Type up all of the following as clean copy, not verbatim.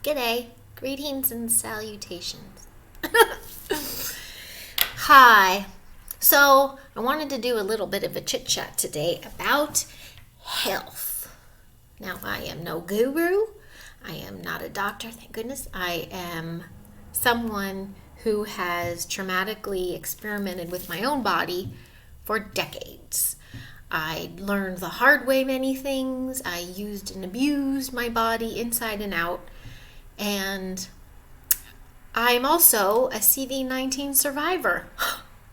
G'day, greetings and salutations. Hi. So I wanted to do a little bit of a chit chat today about health. Now, I am no guru. I am not a doctor, thank goodness. I am someone who has traumatically experimented with my own body for decades. I learned the hard way many things. I used and abused my body inside and out. And I'm also a CV-19 survivor.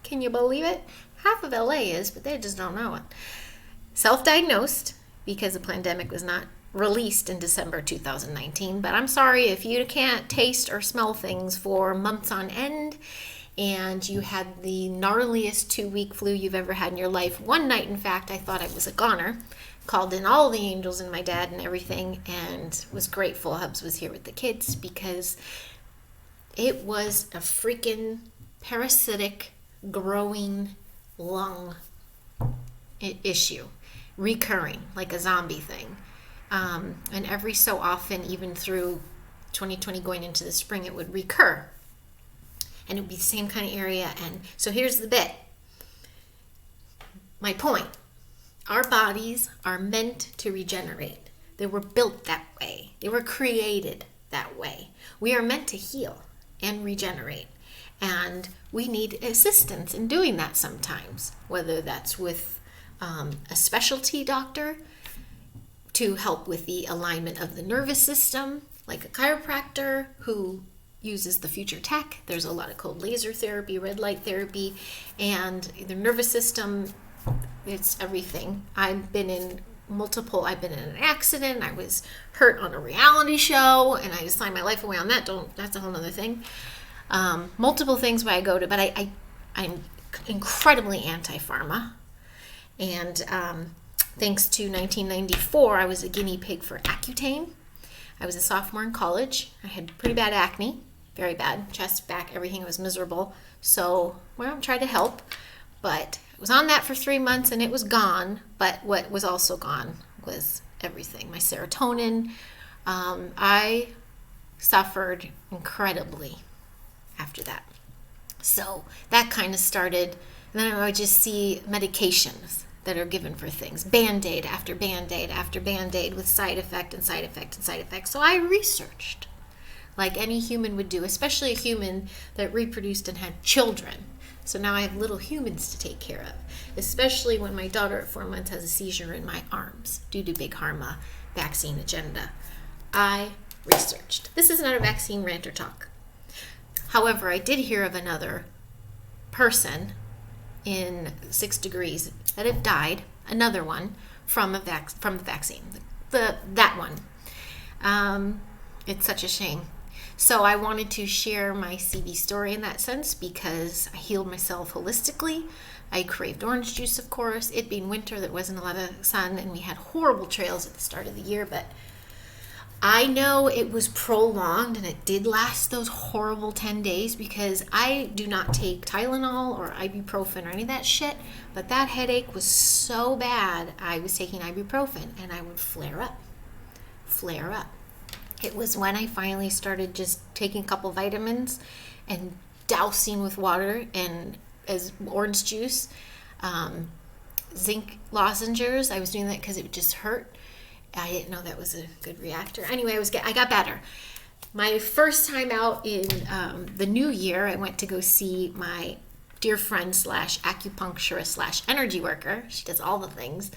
Can you believe it? Half of LA is, but they just don't know it. Self-diagnosed because the pandemic was not released in December 2019. But I'm sorry if you can't taste or smell things for months on end and you had the gnarliest 2-week flu you've ever had in your life. One night, in fact, I thought I was a goner. Called in all the angels and my dad and everything, and was grateful Hubs was here with the kids because it was a freaking parasitic growing lung issue, recurring like a zombie thing. And every so often, even through 2020 going into the spring, it would recur. And it would be the same kind of area. And so here's the bit. My point. Our bodies are meant to regenerate. They were built that way. They were created that way. We are meant to heal and regenerate. And we need assistance in doing that sometimes, whether that's with a specialty doctor to help with the alignment of the nervous system, like a chiropractor who uses the future tech. There's a lot of cold laser therapy, red light therapy, and the nervous system. It's everything. I've been in an accident. I was hurt on a reality show and I just signed my life away on that. That's a whole other thing. Multiple things where I go to, but I'm incredibly anti-pharma. And thanks to 1994, I was a guinea pig for Accutane. I was a sophomore in college. I had pretty bad acne, very bad, chest, back, everything. Was miserable. So, I tried to help, but I was on that for 3 months and it was gone. But what was also gone was everything. My serotonin. I suffered incredibly after that. So that kind of started. And then I would just see medications that are given for things. Band-Aid after Band-Aid after Band-Aid with side effect and side effect and side effect. So I researched like any human would do, especially a human that reproduced and had children. So now I have little humans to take care of, especially when my daughter at 4 months has a seizure in my arms due to big pharma vaccine agenda. I researched. This is not a vaccine rant or talk. However, I did hear of another person in 6 degrees that have died, another one, from the vaccine. That one. It's such a shame. So I wanted to share my CV story in that sense because I healed myself holistically. I craved orange juice, of course. It being winter, there wasn't a lot of sun, and we had horrible trails at the start of the year, but I know it was prolonged, and it did last those horrible 10 days because I do not take Tylenol or ibuprofen or any of that shit, but that headache was so bad, I was taking ibuprofen, and I would flare up. It was when I finally started just taking a couple vitamins and dousing with water and as orange juice, zinc lozenges. I was doing that because it would just hurt. I didn't know that was a good reactor. Anyway, I got better. My first time out in the new year, I went to go see my dear friend / acupuncturist / energy worker. She does all the things.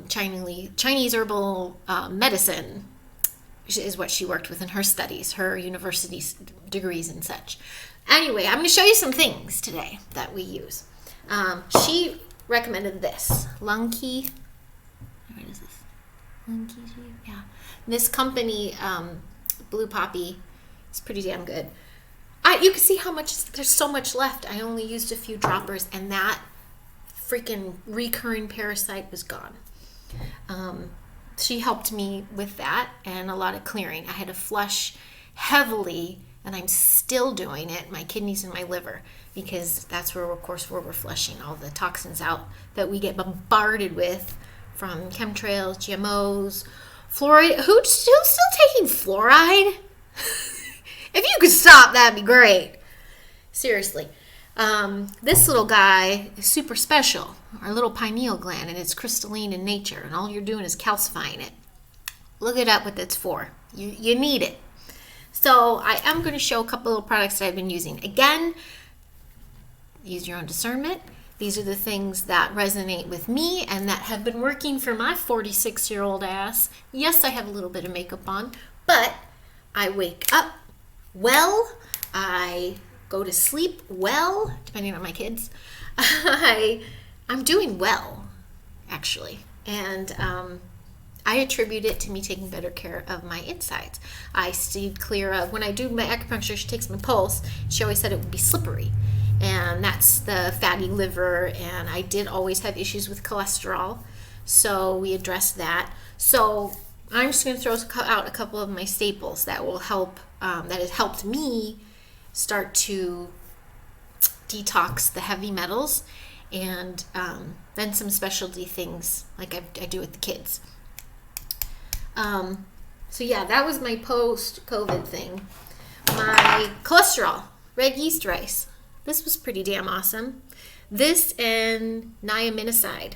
Chinese herbal medicine is what she worked with in her studies, her university degrees and such. Anyway, I'm going to show you some things today that we use. She recommended this. Lung Key. What is this? Lung Key? Yeah. This company, Blue Poppy, is pretty damn good. You can see how much, there's so much left. I only used a few droppers and that freaking recurring parasite was gone. She helped me with that and a lot of clearing. I had to flush heavily, and I'm still doing it, my kidneys and my liver, because that's where, of course, where we're flushing all the toxins out that we get bombarded with from chemtrails, GMOs, fluoride. Who's still taking fluoride? If you could stop, that'd be great. Seriously. This little guy is super special, our little pineal gland, and it's crystalline in nature, and all you're doing is calcifying it. Look it up what that's for. You need it. So I am going to show a couple of products that I've been using. Again, use your own discernment. These are the things that resonate with me and that have been working for my 46-year-old ass. Yes, I have a little bit of makeup on, but I wake up well. I go to sleep well, depending on my kids. I'm doing well, actually. And I attribute it to me taking better care of my insides. I stayed clear of, when I do my acupuncture, she takes my pulse. She always said it would be slippery. And that's the fatty liver. And I did always have issues with cholesterol. So we addressed that. So I'm just going to throw out a couple of my staples that will help, that has helped me start to detox the heavy metals, and then some specialty things like I do with the kids. So yeah, that was my post-COVID thing. My cholesterol, red yeast rice. This was pretty damn awesome. This and niaminoside,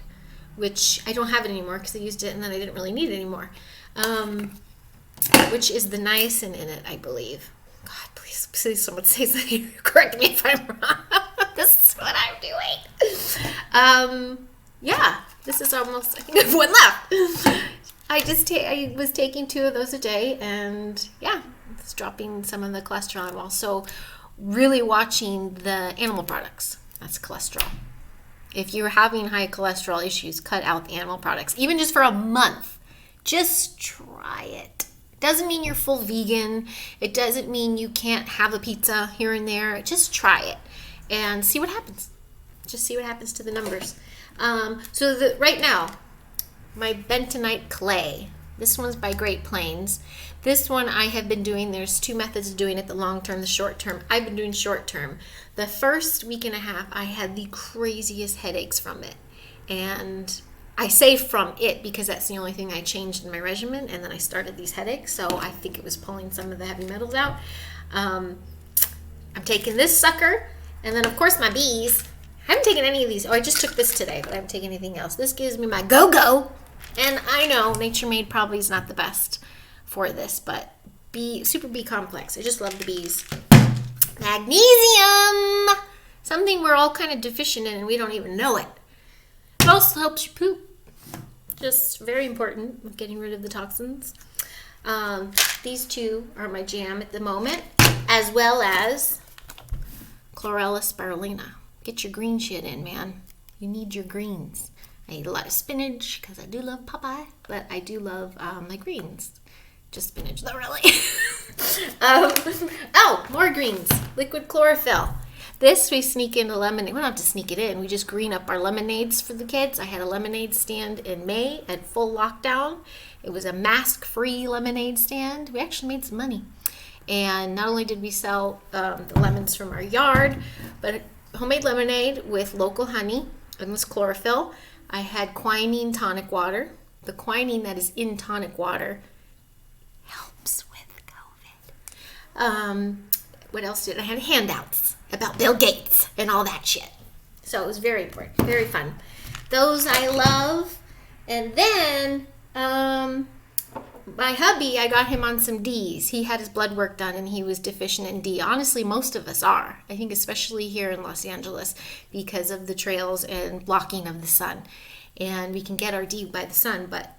which I don't have it anymore because I used it and then I didn't really need it anymore. Which is the niacin in it, I believe. God, please someone say something. Correct me if I'm wrong. This is what I'm doing. Yeah, this is almost, I think I have one left. I was taking 2 of those a day, and yeah, it's dropping some of the cholesterol. I'm also really watching the animal products. That's cholesterol. If you're having high cholesterol issues, cut out the animal products, even just for a month. Just try it. Doesn't mean you're full vegan. It doesn't mean you can't have a pizza here and there. Just try it and see what happens. Just see what happens to the numbers. Right now, my bentonite clay. This one's by Great Plains. This one I have been doing, there's 2 methods of doing it, the long term, the short term. I've been doing short term. The first week and a half, I had the craziest headaches from it. And I say from it because that's the only thing I changed in my regimen, and then I started these headaches, so I think it was pulling some of the heavy metals out. I'm taking this sucker, and then of course my bees. I haven't taken any of these. Oh, I just took this today, but I haven't taken anything else. This gives me my go-go, and I know Nature Made probably is not the best for this, but Super B Complex. I just love the bees. Magnesium! Something we're all kind of deficient in and we don't even know it. It also helps you poop. Just very important with getting rid of the toxins. These 2 are my jam at the moment, as well as chlorella spirulina. Get your green shit in, man. You need your greens. I eat a lot of spinach because I do love Popeye, but I do love my greens. Just spinach though, really. More greens. Liquid chlorophyll. This we sneak into lemonade. We don't have to sneak it in. We just green up our lemonades for the kids. I had a lemonade stand in May at full lockdown. It was a mask-free lemonade stand. We actually made some money. And not only did we sell the lemons from our yard, but homemade lemonade with local honey and this chlorophyll. I had quinine tonic water. The quinine that is in tonic water helps with COVID. What else did I have? Handouts about Bill Gates and all that shit. So it was very important, very fun. Those I love. And then my hubby, I got him on some D's. He had his blood work done and he was deficient in D. Honestly, most of us are. I think especially here in Los Angeles because of the trails and blocking of the sun. And we can get our D by the sun, but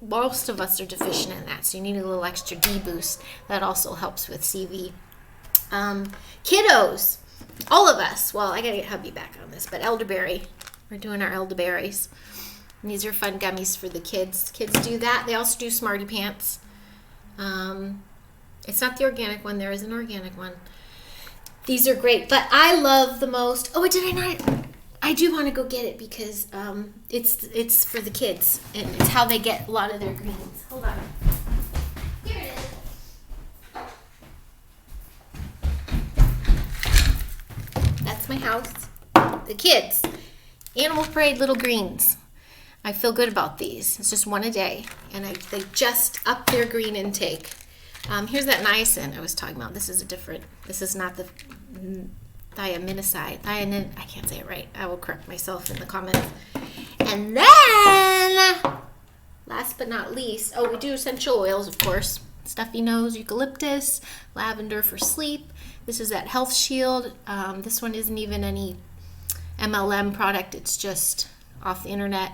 most of us are deficient in that. So you need a little extra D boost. That also helps with CV. Kiddos, all of us. Well, I gotta get hubby back on this, but elderberry. We're doing our elderberries. And these are fun gummies for the kids. Kids do that. They also do Smarty Pants. It's not the organic one. There is an organic one. These are great, but I love the most. Oh, did I not? I do want to go get it because it's for the kids and it's how they get a lot of their greens. Hold on. Here it is. That's my house. The kids. Animal Parade Little Greens. I feel good about these. It's just one a day, and they just up their green intake. Here's that niacin I was talking about. This is not the thiaminoside. I can't say it right. I will correct myself in the comments. And then, last but not least, we do essential oils, of course. Stuffy nose, eucalyptus, lavender for sleep. This is that Health Shield. This one isn't even any MLM product. It's just off the internet.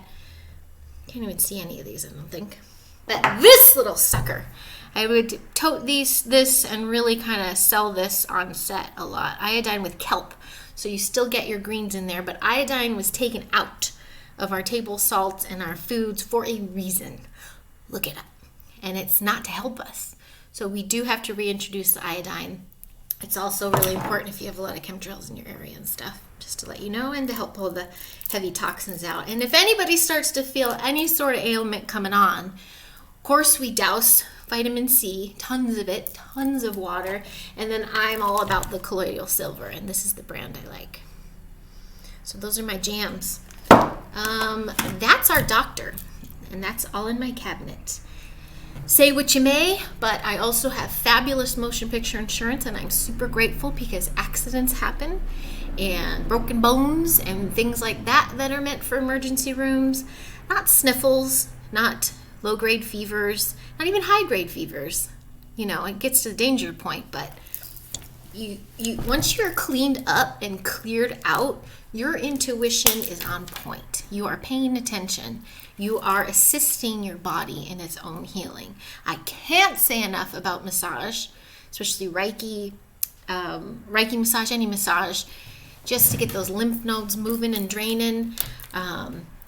Can't even see any of these, I don't think. But this little sucker, I would tote this and really kind of sell this on set a lot. Iodine with kelp. So you still get your greens in there, but iodine was taken out of our table salts and our foods for a reason. Look it up. And it's not to help us. So we do have to reintroduce the iodine. It's also really important if you have a lot of chemtrails in your area and stuff, just to let you know, and to help pull the heavy toxins out. And if anybody starts to feel any sort of ailment coming on, of course we douse vitamin C, tons of it, tons of water, and then I'm all about the colloidal silver, and this is the brand I like. So those are my jams. That's our doctor, and that's all in my cabinet. Say what you may, but I also have fabulous motion picture insurance, and I'm super grateful because accidents happen and broken bones and things like that are meant for emergency rooms. Not sniffles, not low-grade fevers, not even high-grade fevers. You know, it gets to the danger point, but you once you're cleaned up and cleared out, your intuition is on point. You are paying attention. You are assisting your body in its own healing. I can't say enough about massage, especially Reiki massage, any massage, just to get those lymph nodes moving and draining.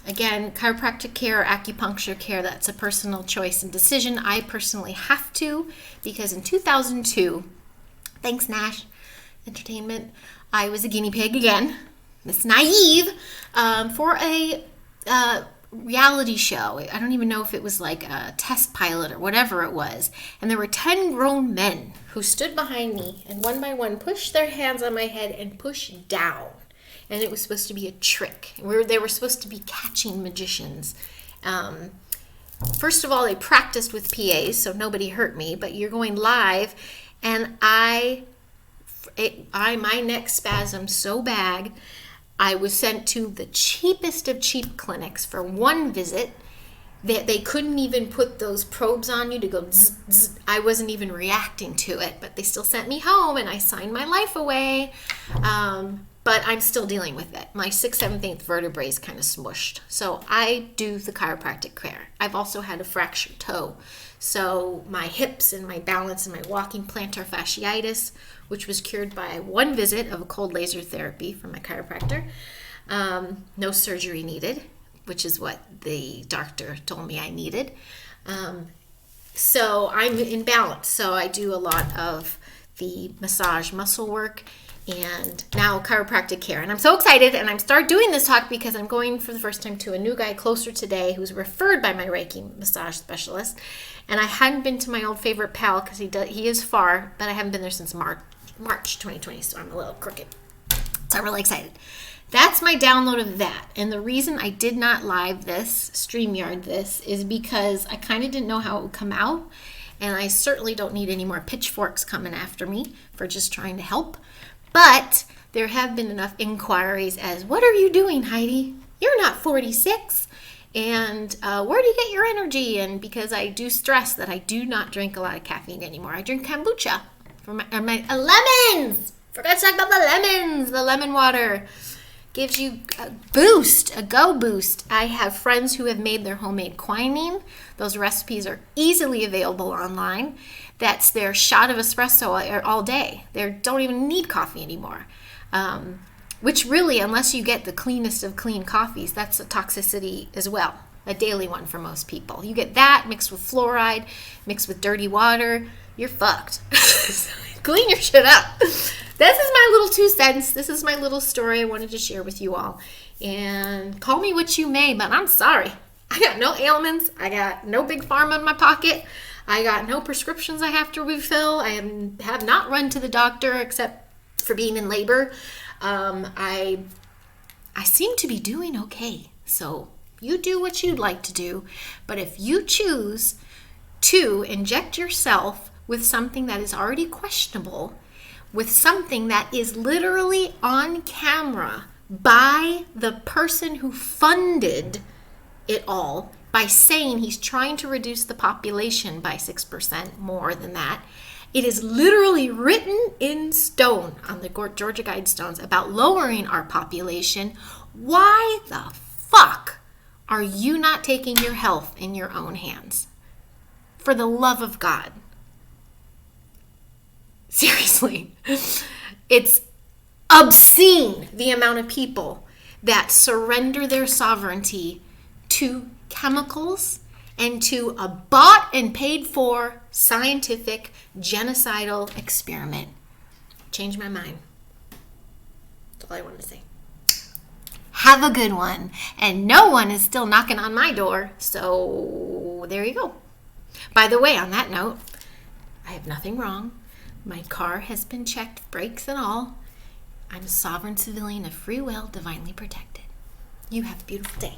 Again, chiropractic care or acupuncture care, that's a personal choice and decision. I personally have to, because in 2002, thanks Nash Entertainment, I was a guinea pig again, Miss Naive, for a reality show. I don't even know if it was like a test pilot or whatever it was. And there were 10 grown men who stood behind me and one by one pushed their hands on my head and pushed down. And it was supposed to be a trick. They were supposed to be catching magicians. First of all, they practiced with PAs, so nobody hurt me, but you're going live, and my neck spasmed so bad, I was sent to the cheapest of cheap clinics for one visit. They couldn't even put those probes on you to go zzz, zzz. I wasn't even reacting to it, but they still sent me home, and I signed my life away. But I'm still dealing with it. My 6th, 7th, 8th vertebrae is kind of smushed. So I do the chiropractic care. I've also had a fractured toe. So my hips and my balance and my walking plantar fasciitis, which was cured by one visit of a cold laser therapy from my chiropractor. No surgery needed, which is what the doctor told me I needed. So I'm in balance. So I do a lot of the massage muscle work and now chiropractic care. And I'm so excited, and I'm start doing this talk because I'm going for the first time to a new guy closer today who's referred by my Reiki massage specialist. And I hadn't been to my old favorite pal because he is far, but I haven't been there since March 2020, so I'm a little crooked. So I'm really excited. That's my download of that. And the reason I did not live this, StreamYard this, is because I kind of didn't know how it would come out. And I certainly don't need any more pitchforks coming after me for just trying to help. But there have been enough inquiries as, what are you doing, Heidi? You're not 46. And where do you get your energy? And because I do stress that I do not drink a lot of caffeine anymore. I drink kombucha for my lemons. Forgot to talk about the lemons. The lemon water gives you a boost, a go boost. I have friends who have made their homemade quinine. Those recipes are easily available online. That's their shot of espresso all day. They don't even need coffee anymore. Which really, unless you get the cleanest of clean coffees, that's a toxicity as well. A daily one for most people. You get that mixed with fluoride, mixed with dirty water, you're fucked. Clean your shit up. This is my little 2 cents. This is my little story I wanted to share with you all. And call me what you may, but I'm sorry. I got no ailments. I got no big pharma in my pocket. I got no prescriptions I have to refill. I have not run to the doctor except for being in labor. I seem to be doing okay. So you do what you'd like to do. But if you choose to inject yourself with something that is already questionable, with something that is literally on camera by the person who funded it all, by saying he's trying to reduce the population by 6% more than that. It is literally written in stone on the Georgia Guidestones about lowering our population. Why the fuck are you not taking your health in your own hands? For the love of God. Seriously. It's obscene the amount of people that surrender their sovereignty to chemicals and to a bought and paid for scientific genocidal experiment. Changed my mind. That's all I wanted to say. Have a good one. And no one is still knocking on my door, so there you go. By the way, on that note, I have nothing wrong. My car has been checked, brakes and all. I'm a sovereign civilian of free will, divinely protected. You have a beautiful day.